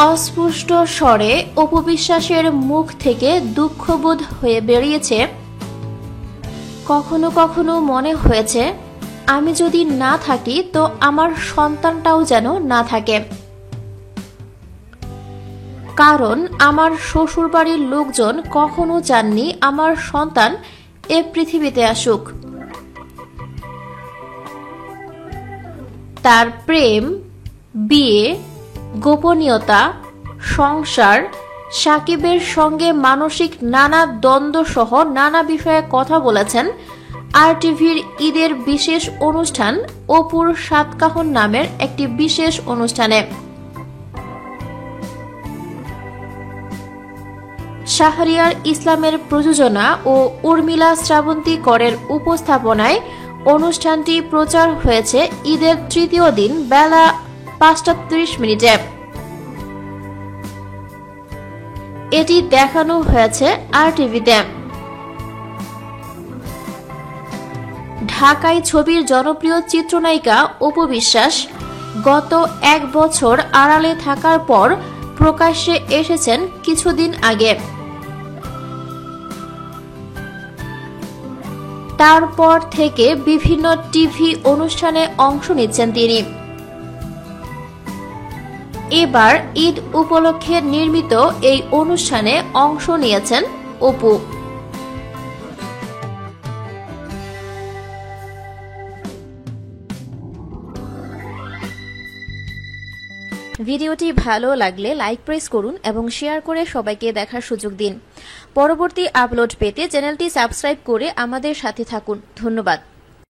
অস্পষ্ট স্বরে অপু বিশ্বাসের মুখ থেকে দুঃখবোধ হয়ে বেরিয়েছে, কখনো কখনো মনে হয়েছে আমি যদি না থাকি তো আমার সন্তানটাও যেন না থাকে, কারণ আমার শ্বশুরবাড়ির লোকজন কখনো চাননি আমার সন্তান এ পৃথিবীতে আসুক। তার প্রেম, বিয়ে, গোপনীয়তা, সংসার, সাকিবের সঙ্গে মানসিক নানা দ্বন্দ্ব সহ নানা বিষয়ে কথা বলেছেন আরটিভির ঈদের বিশেষ অনুষ্ঠান অপুর সাতকাহন নামের একটি বিশেষ অনুষ্ঠানে। শাহরিয়ার ইসলামের প্রযোজনা ও উর্মিলা শ্রাবন্তী করের উপস্থাপনায় অনুষ্ঠানটি প্রচার হয়েছে ঈদের তৃতীয় দিন বেলা ৫টা ৩০ মিনিটে। এটি দেখানো হয়েছে আরটিভিতে। ঢাকাই ছবির জনপ্রিয় চিত্রনায়িকা অপু বিশ্বাস গত ১ বছর আড়ালে থাকার পর প্রকাশ্যে এসেছেন কিছুদিন আগে। তারপর থেকে বিভিন্ন টিভি অনুষ্ঠানে অংশ নিচ্ছেন তিনি। এবার ঈদ উপলক্ষে নির্মিত এই অনুষ্ঠানে অংশ নিয়েছেন অপু। ভিডিওটি ভালো লাগলে লাইক প্রেস করুন এবং শেয়ার করে সবাইকে দেখার সুযোগ দিন। পরবর্তী আপলোড পেতে চ্যানেলটি সাবস্ক্রাইব করে আমাদের সাথে থাকুন। ধন্যবাদ।